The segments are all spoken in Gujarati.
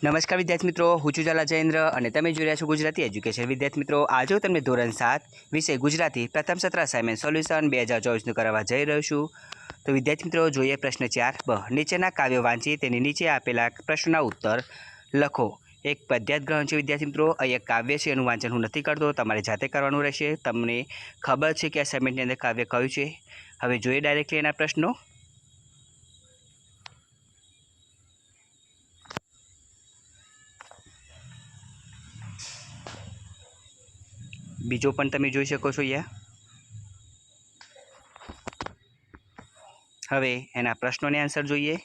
નમસ્કાર વિદ્યાર્થી મિત્રો, હું છું ઝાલા જયેન્દ્ર અને તમે જોઈ રહ્યા છો ગુજરાતી એજ્યુકેશન. વિદ્યાર્થી મિત્રો, આજે હું તમને ધોરણ 7 વિષય ગુજરાતી પ્રથમ સત્ર અસાઇનમેન્ટ સોલ્યુશન 2024નું કરાવવા જઈ રહ્યો છું. તો વિદ્યાર્થી મિત્રો, જોઈએ પ્રશ્ન 4બ. નીચેના કાવ્યો વાંચી તેની નીચે આપેલા પ્રશ્નના ઉત્તર લખો. એક પદ્યાત ગ્રહણ છે વિદ્યાર્થી મિત્રો. અહીં એક કાવ્ય છે, એનું વાંચન હું નથી કરતો, તમારે જાતે કરવાનું રહેશે. તમને ખબર છે કે અસાઇનમેન્ટની અંદર કાવ્ય કયું છે. હવે જોઈએ ડાયરેક્ટલી એના પ્રશ્નો. બીજો પણ તમે જોઈ શકો છો અહીંયા. હવે એના પ્રશ્નોને આન્સર જોઈએ.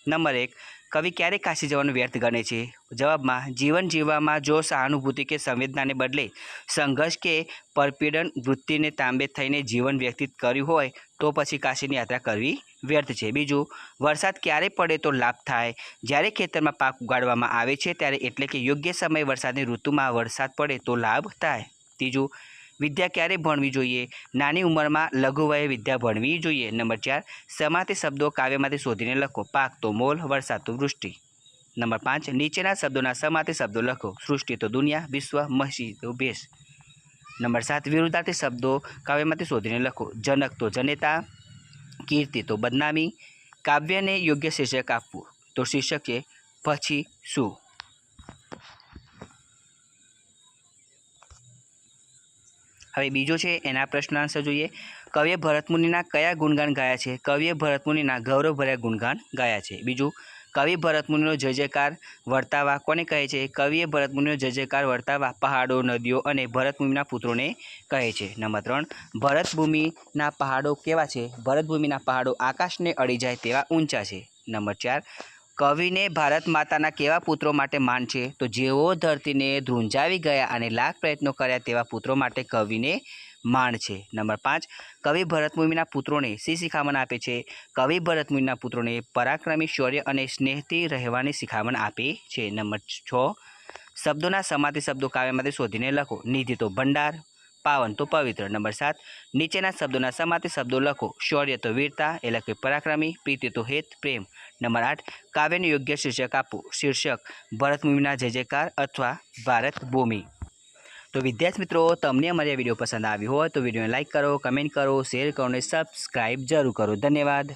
નંબર 1, કવિ ક્યારે કાશી જવાનું વ્યર્થ ગણે છે? જવાબમાં, જીવન જીવવામાં જો સહાનુભૂતિ કે સંવેદનાને બદલે સંઘર્ષ કે પરપીડન વૃત્તિને તાંબે થઈને જીવન વ્યતીત કર્યું હોય તો પછી કાશીની યાત્રા કરવી વ્યર્થ છે. બીજું, વરસાદ ક્યારે પડે તો લાભ થાય? જ્યારે ખેતરમાં પાક ઉગાડવામાં આવે છે ત્યારે, એટલે કે યોગ્ય સમયે વરસાદની ઋતુમાં વરસાદ પડે તો લાભ થાય. ત્રીજું, વિદ્યા ક્યારે ભણવી જોઈએ? નાની ઉંમરમાં લઘુ વયે વિદ્યા ભણવી જોઈએ. નંબર 4, સમાતે શબ્દો કાવ્યમાંથી શોધીને લખો. પાક તો મોલ, વરસાદ તો વૃષ્ટિ. નંબર 5, નીચેના શબ્દોના સમાતે શબ્દો લખો. સૃષ્ટિ તો દુનિયા, વિશ્વ, મસી તો ભેષ. નંબર 7, વિરુદ્ધાર્થી શબ્દો કાવ્યમાંથી શોધીને લખો. જનક તો જનેતા, કીર્તિ તો બદનામી. કાવ્યને યોગ્ય શીર્ષક આપવું. તો શીર્ષક છે પછી શું. હવે બીજો છે એના પ્રશ્નનો આન્સર જોઈએ. કવિએ ભરતમુનિના કયા ગુણગાન ગાયા છે? કવિએ ભરતમુનિના ગૌરવભર્યા ગુણગાન ગાયા છે. બીજું, કવિ ભરતમુનિનો જય જયકાર વર્તાવા કોને કહે છે? કવિએ ભરતમુનિનો જય જયકાર વર્તાવા પહાડો, નદીઓ અને ભરતભૂમિના પુત્રોને કહે છે. નંબર 3, ભરતભૂમિના પહાડો કેવા છે? ભરતભૂમિના પહાડો આકાશને અડી જાય તેવા ઊંચા છે. નંબર 4, કવિને ભારત માતાના કેવા પુત્રો માટે માન છે? તો જેઓ ધરતીને ધ્રુંજાવી ગયા અને લાખ પ્રયત્નો કર્યા તેવા પુત્રો માટે કવિને માન છે. નંબર 5, કવિ ભરતમુનિના પુત્રોને શી શિખામણ આપે છે? કવિ ભરતમુનિના પુત્રોને પરાક્રમી, શૌર્ય અને સ્નેહથી રહેવાની શિખામણ આપે છે. નંબર 6, શબ્દોના સમાતી શબ્દો કાવ્યમાંથી શોધીને લખો. નિધિ તો ભંડાર, પાવન તો પવિત્ર. નંબર 7, નીચેના શબ્દોના સમાતી શબ્દો લખો. શૌર્ય તો વીરતા એટલે કે પરાક્રમી, પ્રીતિ તો હેત પ્રેમ. નંબર 8, કાવ્યને યોગ્ય શીર્ષક આપવું. શીર્ષક ભરતભૂમિના જય જયકાર અથવા ભારત ભૂમિ. તો વિદ્યાર્થી મિત્રો, તમને અમારી આ વિડીયો પસંદ આવ્યો હોય તો વિડીયોને લાઇક કરો, કમેન્ટ કરો, શેર કરો અને સબસ્ક્રાઈબ જરૂર કરો. ધન્યવાદ.